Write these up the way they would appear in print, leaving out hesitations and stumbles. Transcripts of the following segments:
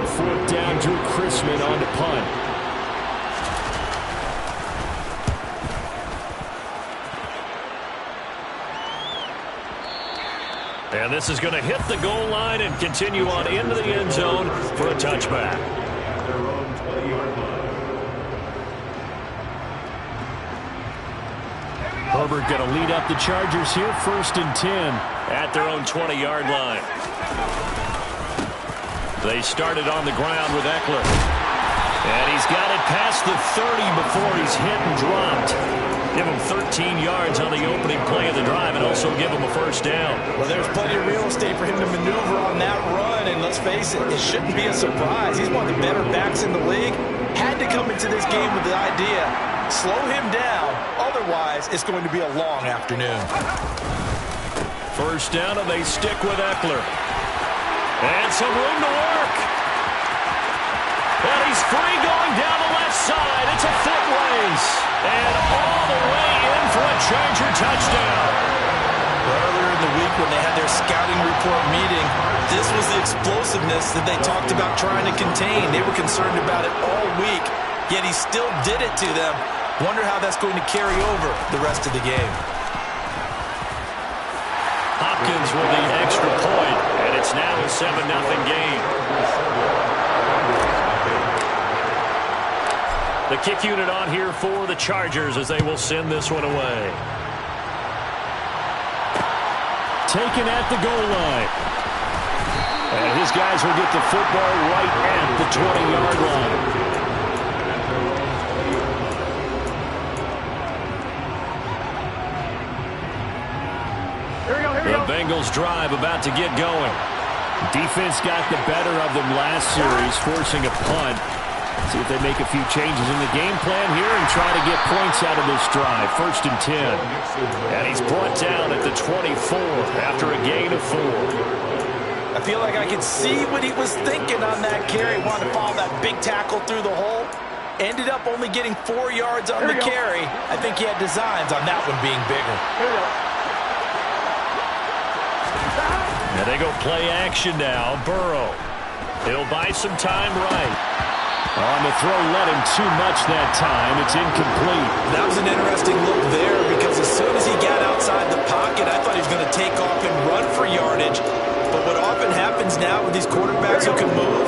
On fourth down, Drew Chrisman on to punt. And this is going to hit the goal line and continue on into the end zone for a touchback. Herbert going to lead up the Chargers here, 1st and 10 at their own 20-yard line. They started on the ground with Eckler. And he's got it past the 30 before he's hit and dropped. Give him 13 yards on the opening play of the drive and also give him a first down. Well, there's plenty of real estate for him to maneuver on that run, and let's face it, it shouldn't be a surprise. He's one of the better backs in the league. Had to come into this game with the idea, slow him down, otherwise it's going to be a long afternoon. First down, and they stick with Eckler. And some room to work. And he's free going down the left side. It's a foot race. And all the way in for a Charger touchdown. Earlier in the week when they had their scouting report meeting, this was the explosiveness that they talked about trying to contain. They were concerned about it all week, yet he still did it to them. Wonder how that's going to carry over the rest of the game. Hopkins with the extra point, and it's now a 7-0 game. The kick unit on here for the Chargers as they will send this one away. Taken at the goal line. And his guys will get the football right at the 20-yard line. The Bengals drive about to get going. Defense got the better of them last series, forcing a punt. See if they make a few changes in the game plan here and try to get points out of this drive. 1st and 10. And he's brought down at the 24 after a gain of 4. I feel like I could see what he was thinking on that carry. Wanted to follow that big tackle through the hole. Ended up only getting 4 yards on the carry. I think he had designs on that one being bigger. And they go play action now. Burrow. He'll buy some time right. On the throw, led him too much that time. It's incomplete. That was an interesting look there because as soon as he got outside the pocket, I thought he was going to take off and run for yardage. But what often happens now with these quarterbacks who can move,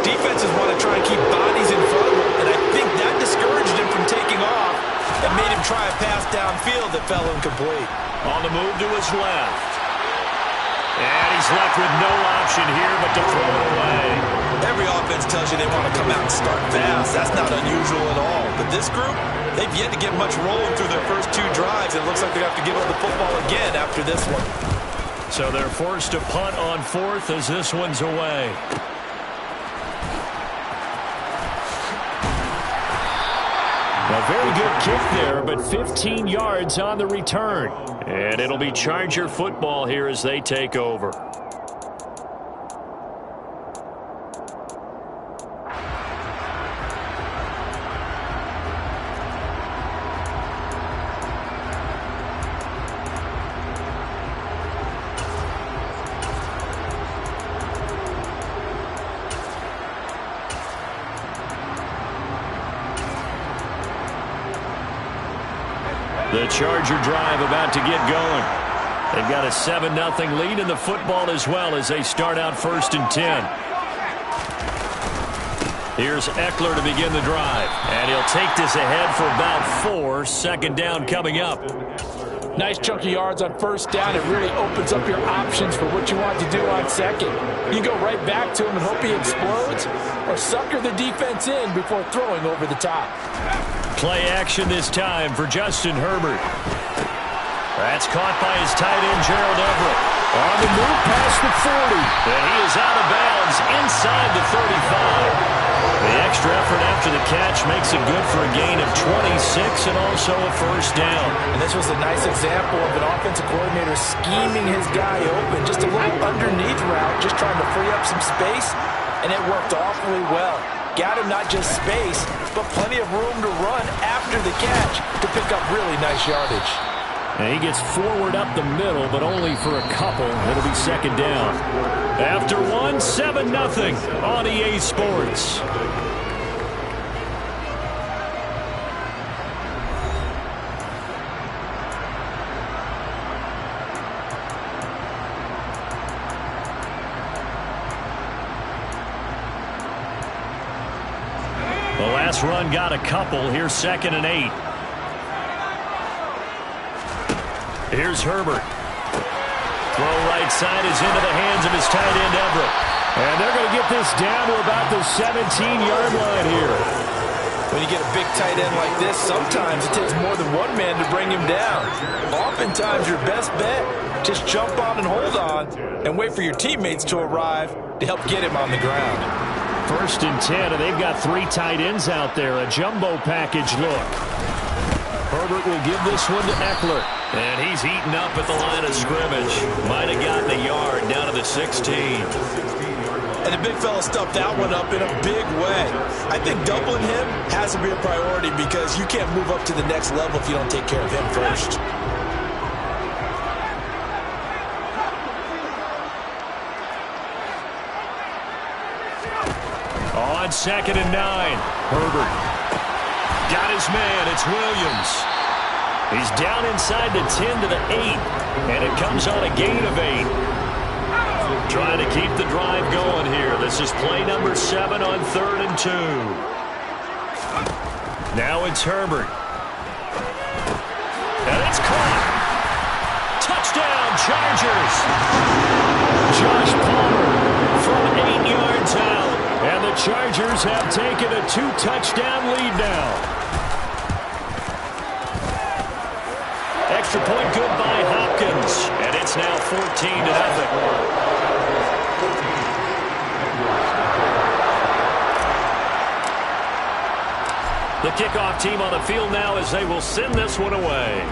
defenses want to try and keep bodies in front of them. And I think that discouraged him from taking off and made him try a pass downfield that fell incomplete. On the move to his left. And he's left with no option here but to throw it away. Every offense tells you they want to come out and start fast. That's not unusual at all. But this group, they've yet to get much rolling through their first 2 drives. It looks like they have to give up the football again after this one. So they're forced to punt on 4th as this one's away. A very good kick there, but 15 yards on the return. And it'll be Charger football here as they take over. The Charger drive about to get going. They've got a 7-0 lead in the football as well as they start out 1st and 10. Here's Eckler to begin the drive. And he'll take this ahead for about 4. 2nd down coming up. Nice chunk of yards on 1st down. It really opens up your options for what you want to do on 2nd. You go right back to him and hope he explodes, or sucker the defense in before throwing over the top. Play action this time for Justin Herbert. That's caught by his tight end, Gerald Everett. On the move past the 40. And he is out of bounds inside the 35. The extra effort after the catch makes it good for a gain of 26 and also a 1st down. And this was a nice example of an offensive coordinator scheming his guy open. Just a little underneath route, just trying to free up some space, and it worked awfully well. Got him not just space, but plenty of room to run after the catch to pick up really nice yardage. And he gets forward up the middle, but only for a couple. It'll be second down. After one, 7-0 on EA Sports. The last run got a couple. Here's 2nd and 8. Here's Herbert. Throw right side is into the hands of his tight end, Everett. And they're going to get this down to about the 17-yard line here. When you get a big tight end like this, sometimes it takes more than one man to bring him down. Oftentimes, your best bet, just jump on and hold on and wait for your teammates to arrive to help get him on the ground. 1st and 10, and they've got 3 tight ends out there. A jumbo package look. Herbert will give this one to Eckler. And he's eaten up at the line of scrimmage. Might have gotten a yard down to the 16. And the big fella stuffed that one up in a big way. I think doubling him has to be a priority because you can't move up to the next level if you don't take care of him first. On 2nd and 9, Herbert got his man. It's Williams. He's down inside the 10 to the 8, and it comes on a gain of 8. Trying to keep the drive going here. This is play number 7 on 3rd and 2. Now it's Herbert. And it's caught. Touchdown, Chargers. Josh Palmer from 8 yards out. And the Chargers have taken a 2-touchdown lead now. Extra point good by Hopkins. And it's now 14-0. The kickoff team on the field now as they will send this one away.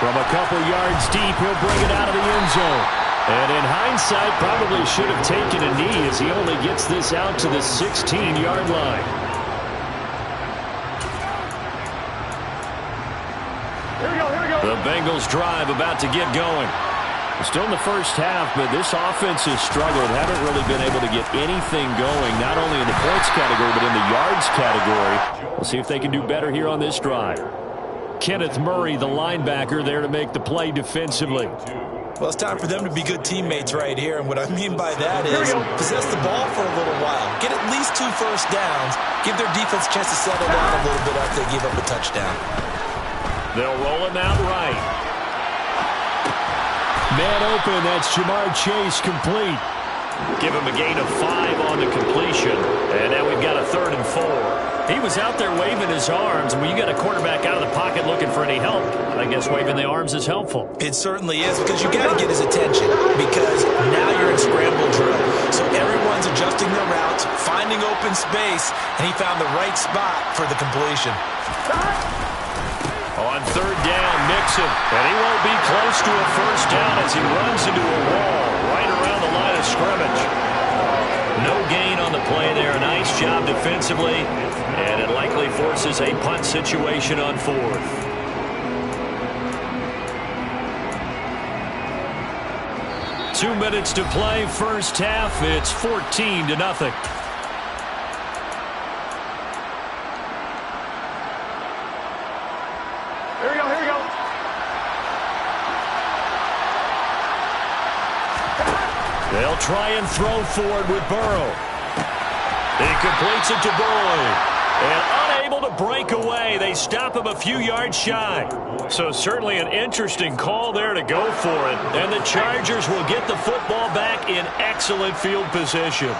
From a couple yards deep, he'll bring it out of the end zone. And in hindsight, probably should have taken a knee as he only gets this out to the 16-yard line. The Bengals drive about to get going. Still in the first half, but this offense has struggled. Haven't really been able to get anything going, not only in the points category, but in the yards category. We'll see if they can do better here on this drive. Kenneth Murray, the linebacker, there to make the play defensively. Well, it's time for them to be good teammates right here, and what I mean by that is possess the ball for a little while. Get at least 2 first downs. Give their defense a chance to settle down a little bit after they give up a touchdown. They'll roll him out right. Man open, that's Jamar Chase complete. Give him a gain of 5 on the completion. And now we've got a 3rd and 4. He was out there waving his arms. When you got a quarterback out of the pocket looking for any help, I guess waving the arms is helpful. It certainly is, because you got to get his attention, because now you're in scramble drill. So everyone's adjusting their routes, finding open space, and he found the right spot for the completion. On 3rd down, Mixon, and he won't be close to a first down as he runs into a wall right around the line of scrimmage. No gain on the play there. Nice job defensively, and it likely forces a punt situation on 4th. Two minutes to play, first half. It's 14-0. They'll try and throw forward with Burrow. He completes it to Boyd. And unable to break away. They stop him a few yards shy. So certainly an interesting call there to go for it. And the Chargers will get the football back in excellent field position.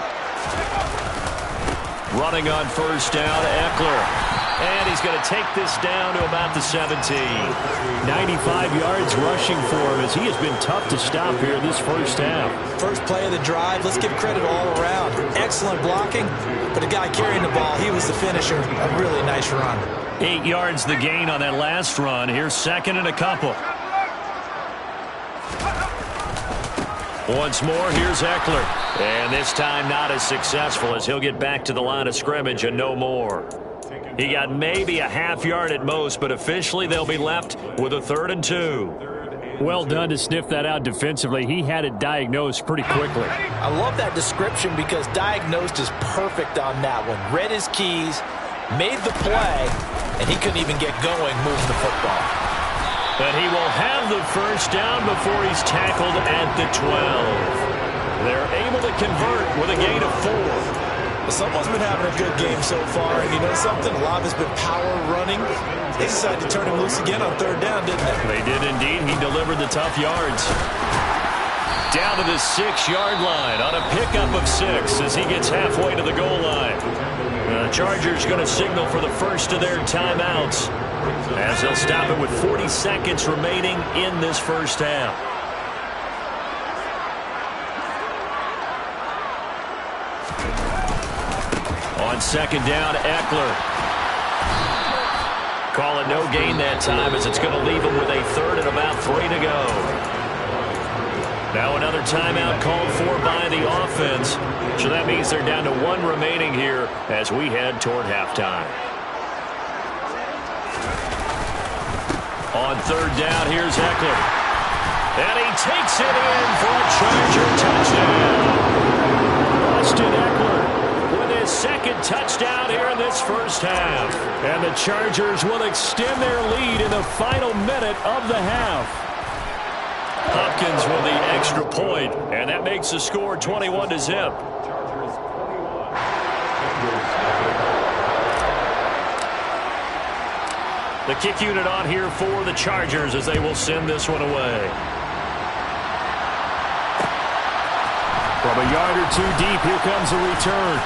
Running on first down, Eckler. And he's going to take this down to about the 17. 95 yards rushing for him as he has been tough to stop here this first half. First play of the drive, let's give credit all around. Excellent blocking, but the guy carrying the ball, he was the finisher. A really nice run. 8 yards the gain on that last run. Here's 2nd and a couple. Once more, here's Eckler. And this time not as successful as he'll get back to the line of scrimmage and no more. He got maybe a half yard at most, but officially they'll be left with a 3rd and 2. Well done to sniff that out defensively. He had it diagnosed pretty quickly. I love that description because diagnosed is perfect on that one. Read his keys, made the play, and he couldn't even get going moving the football. But he will have the first down before he's tackled at the 12. They're able to convert with a gain of 4. Someone's been having a good game so far, and you know something? A lot of it's been power running. They decided to turn him loose again on 3rd down, didn't they? They did indeed. He delivered the tough yards. Down to the 6-yard line on a pickup of 6 as he gets halfway to the goal line. The Chargers going to signal for the first of their timeouts as they'll stop it with 40 seconds remaining in this first half. On 2nd down, Eckler. Call it no gain that time as it's going to leave him with a 3rd and about 3 to go. Now another timeout called for by the offense. So that means they're down to 1 remaining here as we head toward halftime. On 3rd down, here's Eckler. And he takes it in for a Charger touchdown. Austin Eckler with his 2nd touchdown here in this first half. And the Chargers will extend their lead in the final minute of the half. Hopkins with the extra point, and that makes the score 21-0. The kick unit on here for the Chargers as they will send this one away. From a yard or 2 deep, here comes a return.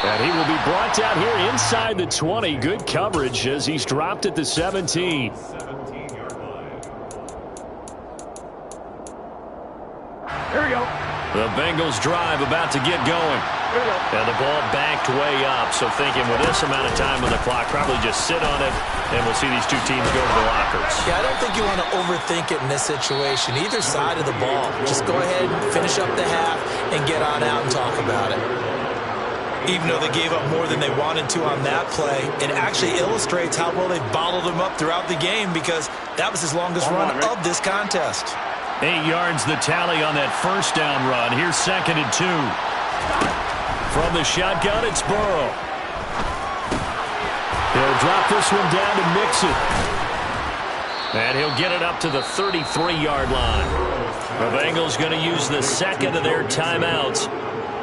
And he will be brought down here inside the 20. Good coverage as he's dropped at the 17. Here we go. The Bengals drive about to get going. And the ball backed way up. So thinking with this amount of time on the clock, probably just sit on it, and we'll see these two teams go to the lockers. Yeah, I don't think you want to overthink it in this situation. Either side of the ball. Just go ahead and finish up the half and get on out and talk about it. Even though they gave up more than they wanted to on that play, it actually illustrates how well they bottled them up throughout the game because that was his longest run of this contest. 8 yards the tally on that first down run. Here's 2nd and 2. From the shotgun, it's Burrow. He'll drop this one down to Mixon. And he'll get it up to the 33-yard line. The Bengals going to use the 2nd of their timeouts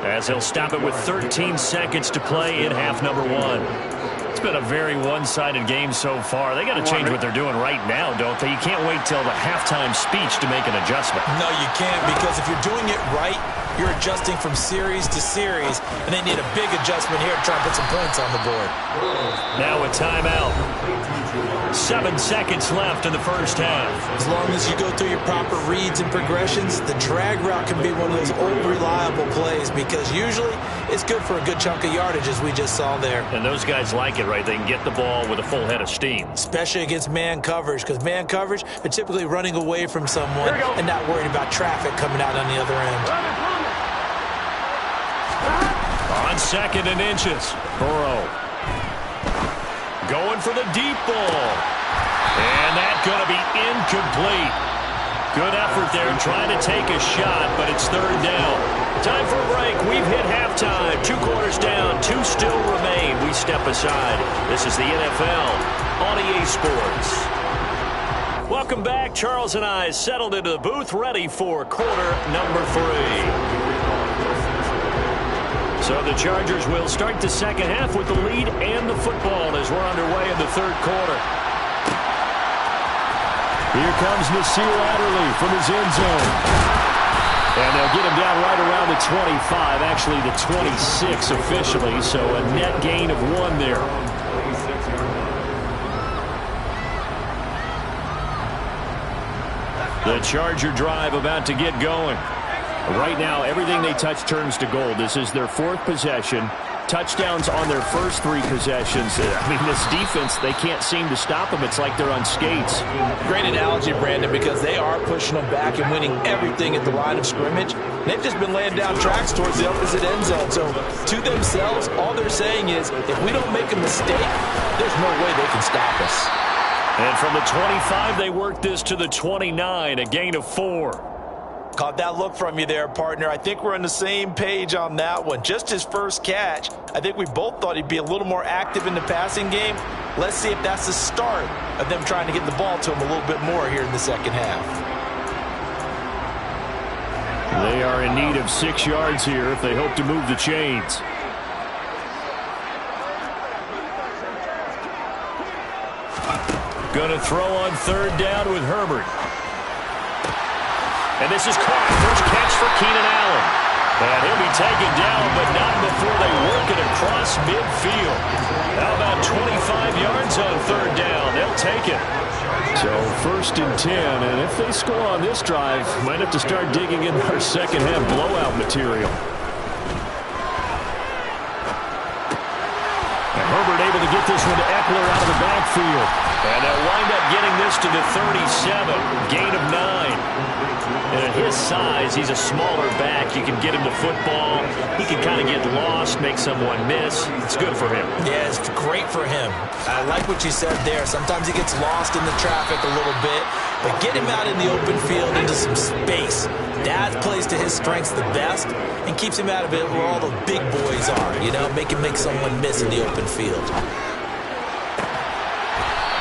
as he'll stop it with 13 seconds to play in half number 1. It's been a very one-sided game so far. They got to change what they're doing right now, don't they? You can't wait till the halftime speech to make an adjustment. No, you can't, because if you're doing it right, you're adjusting from series to series, and they need a big adjustment here to try and put some points on the board. Now a timeout. 7 seconds left in the first half. As long as you go through your proper reads and progressions, the drag route can be one of those old reliable plays because usually it's good for a good chunk of yardage, as we just saw there. And those guys like it, right? They can get the ball with a full head of steam. Especially against man coverage, because man coverage, they're typically running away from someone and not worried about traffic coming out on the other end. On 2nd and inches, Burrow going for the deep ball. And that's going to be incomplete. Good effort there trying to take a shot, but it's 3rd down. Time for a break. We've hit halftime. 2 quarters down, 2 still remain. We step aside. This is the NFL on EA Sports. Welcome back. Charles and I settled into the booth, ready for quarter number 3. So the Chargers will start the second half with the lead and the football as we're underway in the 3rd quarter. Here comes Nasir Adderley from his end zone. And they'll get him down right around the 25, actually the 26 officially, so a net gain of 1 there. The Charger drive about to get going. Right now, everything they touch turns to gold. This is their 4th possession, touchdowns on their first 3 possessions. I mean, this defense, they can't seem to stop them. It's like they're on skates. Great analogy, Brandon, because they are pushing them back and winning everything at the line of scrimmage. They've just been laying down tracks towards the opposite end zone. So to themselves, all they're saying is, if we don't make a mistake, there's no way they can stop us. And from the 25, they work this to the 29, a gain of 4. Caught that look from you there, partner. I think we're on the same page on that one. Just his first catch, I think we both thought he'd be a little more active in the passing game. Let's see if that's the start of them trying to get the ball to him a little bit more here in the second half. They are in need of 6 yards here if they hope to move the chains. Going to throw on 3rd down with Herbert. And this is caught. First catch for Keenan Allen. And he'll be taken down, but not before they work it across midfield. How about 25 yards on 3rd down? They'll take it. So 1st and 10, and if they score on this drive, might have to start digging in our second half blowout material. And Herbert able to get this one to Eckler out of the backfield. And they'll wind up getting this to the 37, gain of 9. And at his size, he's a smaller back. You can get him to football. He can kind of get lost, make someone miss. It's good for him. Yeah, it's great for him. I like what you said there. Sometimes he gets lost in the traffic a little bit, but get him out in the open field into some space. That plays to his strengths the best and keeps him out of it where all the big boys are, you know, make someone miss in the open field.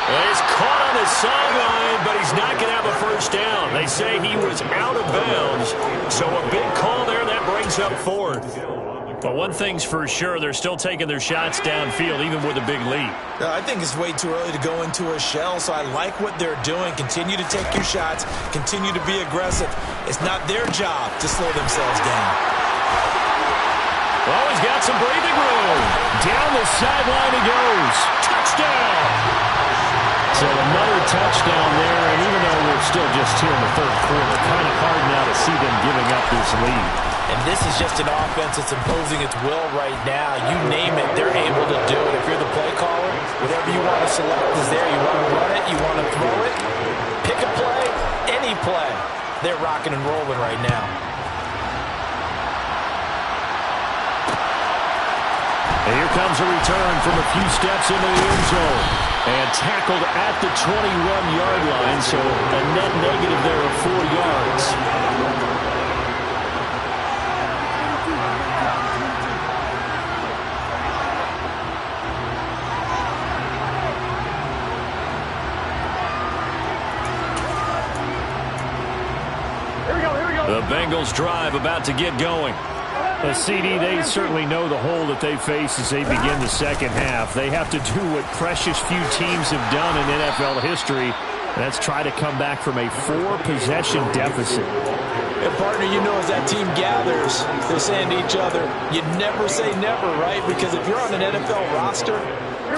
Well, he's caught on the sideline, but he's not going to have a first down. They say he was out of bounds, so a big call there. That brings up 4th. But one thing's for sure, they're still taking their shots downfield, even with a big lead. I think it's way too early to go into a shell, so I like what they're doing. Continue to take your shots. Continue to be aggressive. It's not their job to slow themselves down. Well, he's got some breathing room. Down the sideline he goes. Touchdown! So another touchdown there, and even though we're still just here in the 3rd quarter, kind of hard now to see them giving up this lead. And this is just an offense that's imposing its will right now. You name it, they're able to do it. If you're the play caller, whatever you want to select is there. You want to run it, you want to throw it, pick a play, any play. They're rocking and rolling right now. And here comes a return from a few steps into the end zone. And tackled at the 21-yard line, so a net negative there of 4 yards. The Bengals drive about to get going. A CD, they certainly know the hole that they face as they begin the second half. They have to do what precious few teams have done in NFL history. That's try to come back from a 4-possession deficit. And partner, you know, as that team gathers, they're saying to each other, you never say never, right? Because if you're on an NFL roster,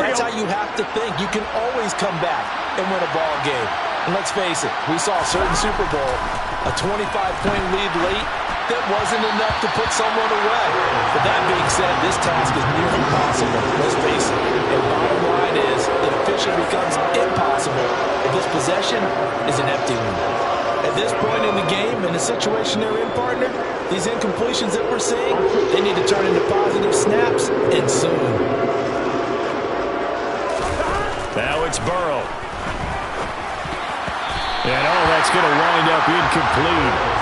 that's how you have to think. You can always come back and win a ball game. And let's face it, we saw a certain Super Bowl, a 25-point lead late, that wasn't enough to put someone away. But that being said, this task is near impossible. Let's face it. And bottom line is, it officially becomes impossible if this possession is an empty one. At this point in the game, in the situation they're in, partner, these incompletions that we're seeing, they need to turn into positive snaps, and soon. Now it's Burrow. And that's going to wind up incomplete.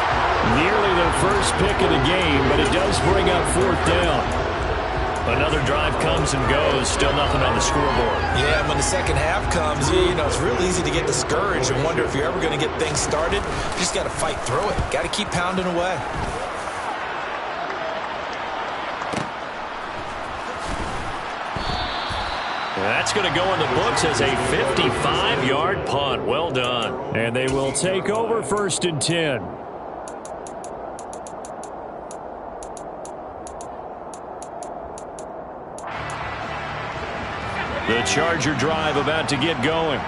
Nearly their first pick of the game, but it does bring up 4th down. Another drive comes and goes. Still nothing on the scoreboard. Yeah, when the second half comes, you know, it's real easy to get discouraged and wonder if you're ever going to get things started. You just got to fight through it. Got to keep pounding away. That's going to go in the books as a 55-yard punt. Well done. And they will take over 1st and 10. The Charger drive about to get going.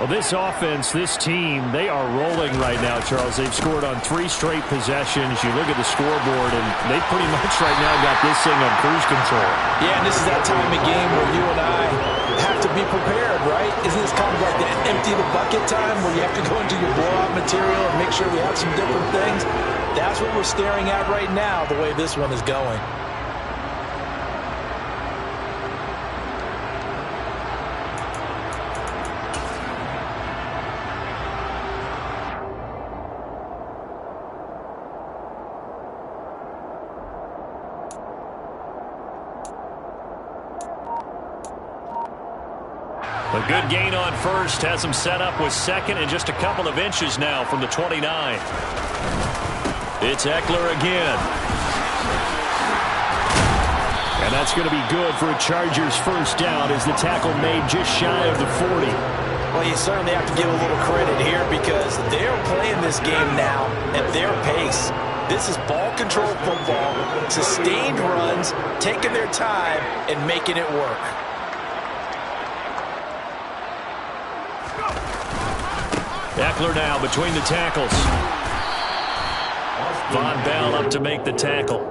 Well, this offense, this team, they are rolling right now, Charles. They've scored on 3 straight possessions. You look at the scoreboard, and they pretty much right now got this thing on cruise control. Yeah, and this is that time of game where you and I have to be prepared, right? Isn't this kind of like the empty the bucket time where you have to go into your blowout material and make sure we have some different things? That's what we're staring at right now, the way this one is going. A good gain on first has him set up with second and just a couple of inches now from the 29. It's Eckler again. And that's going to be good for a Chargers first down as the tackle made just shy of the 40. Well, you certainly have to give a little credit here because they're playing this game now at their pace. This is ball control football, sustained runs, taking their time and making it work. Eckler now between the tackles. Von Bell up to make the tackle.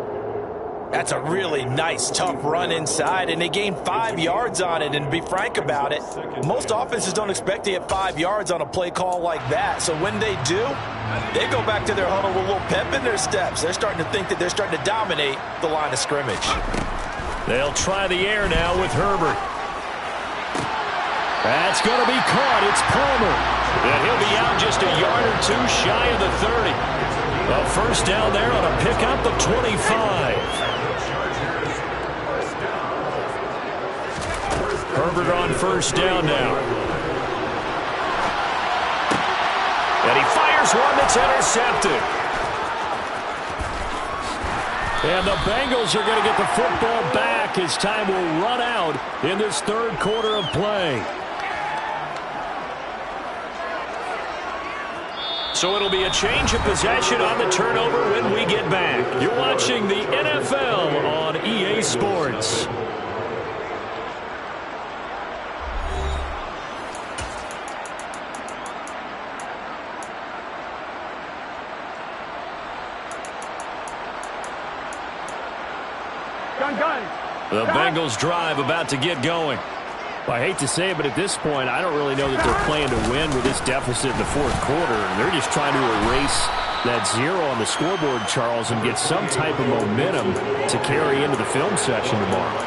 That's a really nice, tough run inside, and they gained 5 yards on it. And to be frank about it, most offenses don't expect to get 5 yards on a play call like that. So when they do, they go back to their huddle with a little pep in their steps. They're starting to think that they're starting to dominate the line of scrimmage. They'll try the air now with Herbert. That's going to be caught. It's Palmer. And he'll be out just a yard or 2 shy of the 30. A first down there on a pickup of 25. Herbert on first down now. And he fires one that's intercepted. And the Bengals are going to get the football back as time will run out in this third quarter of play. So it'll be a change of possession on the turnover when we get back. You're watching the NFL on EA Sports. The Bengals drive about to get going. Well, I hate to say it, but at this point, I don't really know that they're playing to win with this deficit in the fourth quarter. They're just trying to erase that 0 on the scoreboard, Charles, and get some type of momentum to carry into the film session tomorrow.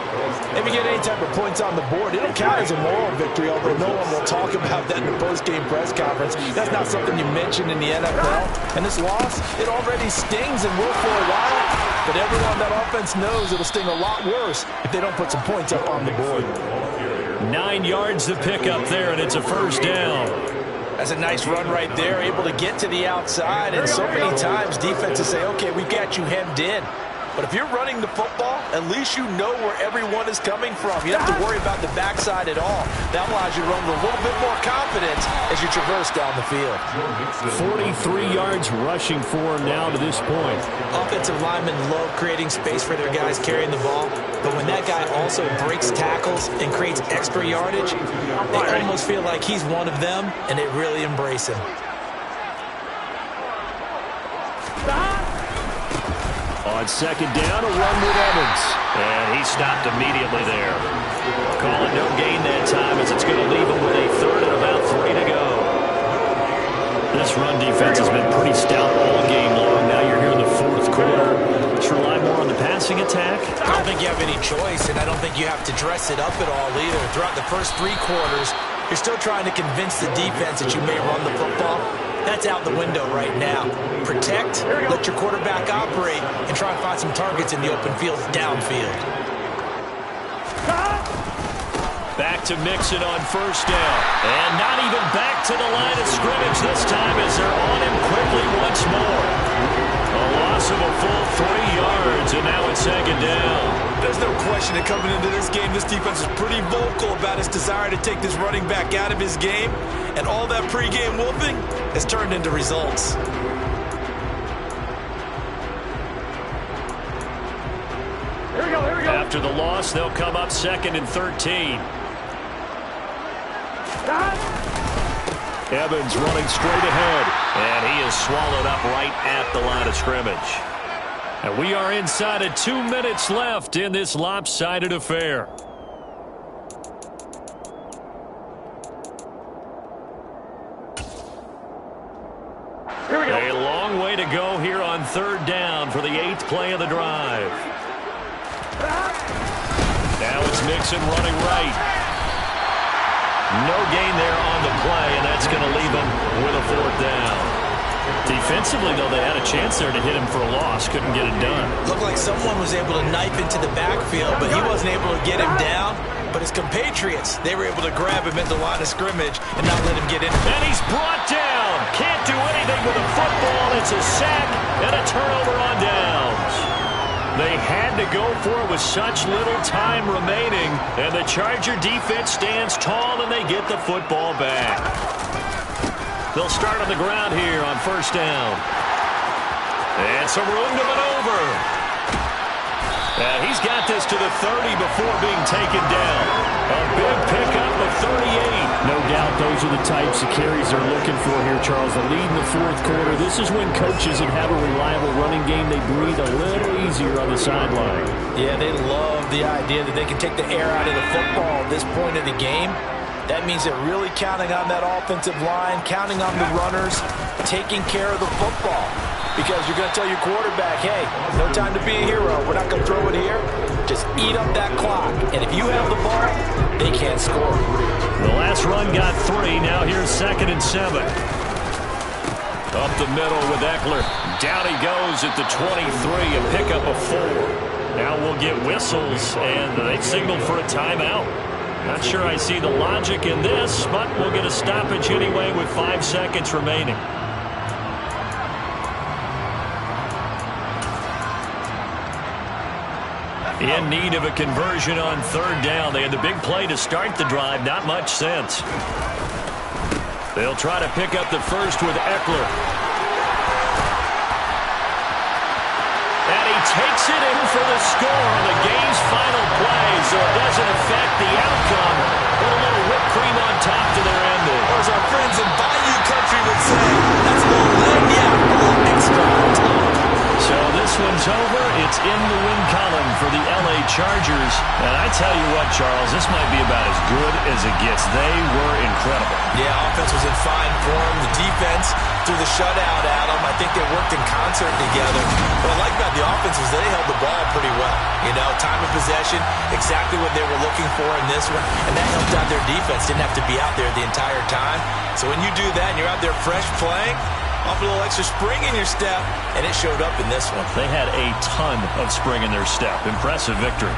If you get any type of points on the board, it'll count as a moral victory, although no one will talk about that in the post-game press conference. That's not something you mention in the NFL. And this loss, it already stings and will for a while. But everyone on that offense knows it'll sting a lot worse if they don't put some points up on the board. 9 yards to pick up there, and it's a first down. That's a nice run right there, able to get to the outside. And so many times defenses say, okay, we got you hemmed in. But if you're running the football, at least you know where everyone is coming from. You don't have to worry about the backside at all. That allows you to run with a little bit more confidence as you traverse down the field. 43 yards rushing for him now to this point. Offensive linemen love creating space for their guys carrying the ball. But when that guy also breaks tackles and creates extra yardage, they almost feel like he's one of them, and they really embrace him. On second down, a run with Evans. And he stopped immediately there. Calling no gain that time as it's going to leave him with a third and about 3 to go. This run defense has been pretty stout all game long. Now you're here in the fourth quarter. Let's rely more on the passing attack. I don't think you have any choice, and I don't think you have to dress it up at all either. Throughout the first 3 quarters, you're still trying to convince the defense that you may run the football. That's out the window right now. Protect, let your quarterback operate, and try and find some targets in the open field downfield. Back to Mixon on first down. And not even back to the line of scrimmage this time as they're on him quickly once more. A loss of a full 3 yards, and now it's second down. There's no question that coming into this game, this defense is pretty vocal about its desire to take this running back out of his game. And all that pregame wolfing has turned into results. Here we go. After the loss, they'll come up 2nd and 13. Evans running straight ahead. And he is swallowed up right at the line of scrimmage. And we are inside of 2 minutes left in this lopsided affair. Here we go. A long way to go here on third down for the 8th play of the drive. Now it's Mixon running right. No gain there on the play, and that's going to leave him with a 4th down. Defensively, though, they had a chance there to hit him for a loss. Couldn't get it done. Looked like someone was able to knife into the backfield, but he wasn't able to get him down. But his compatriots, they were able to grab him at the line of scrimmage and not let him get in. And he's brought down. Can't do anything with a football. It's a sack and a turnover on downs. They had to go for it with such little time remaining. And the Charger defense stands tall and they get the football back. They'll start on the ground here on first down. And some room to maneuver. And he's got this to the 30 before being taken down. A big pickup of 38. No doubt those are the types of carries they're looking for here, Charles. The lead in the fourth quarter. This is when coaches that have a reliable running game, they breathe a little easier on the sideline. Yeah, they love the idea that they can take the air out of the football at this point of the game. That means they're really counting on that offensive line, counting on the runners, taking care of the football. Because you're going to tell your quarterback, hey, no time to be a hero. We're not going to throw it here. Just eat up that clock. And if you have the ball, they can't score. The last run got 3. Now here's 2nd and 7. Up the middle with Eckler. Down he goes at the 23, a pickup of 4. Now we'll get whistles, and they signaled for a timeout. Not sure I see the logic in this, but we'll get a stoppage anyway with 5 seconds remaining. In need of a conversion on third down. They had the big play to start the drive. Not much sense. They'll try to pick up the first with Eckler. And he takes it in for the score on the game's final play, so it doesn't affect the outcome. Put a little whipped cream on top to their ending. Or as our friends in Bayou Country would say, that's a little lagniappe, a little extra on top. So this one's over. It's in the win column for the L.A. Chargers. And I tell you what, Charles, this might be about as good as it gets. They were incredible. Yeah, offense was in fine form. The defense threw the shutout at them. I think they worked in concert together. What I like about the offense is they held the ball pretty well. You know, time of possession, exactly what they were looking for in this one. And that helped out their defense. Didn't have to be out there the entire time. So when you do that and you're out there fresh playing, off a little extra spring in your step, and it showed up in this one. They had a ton of spring in their step. Impressive victory.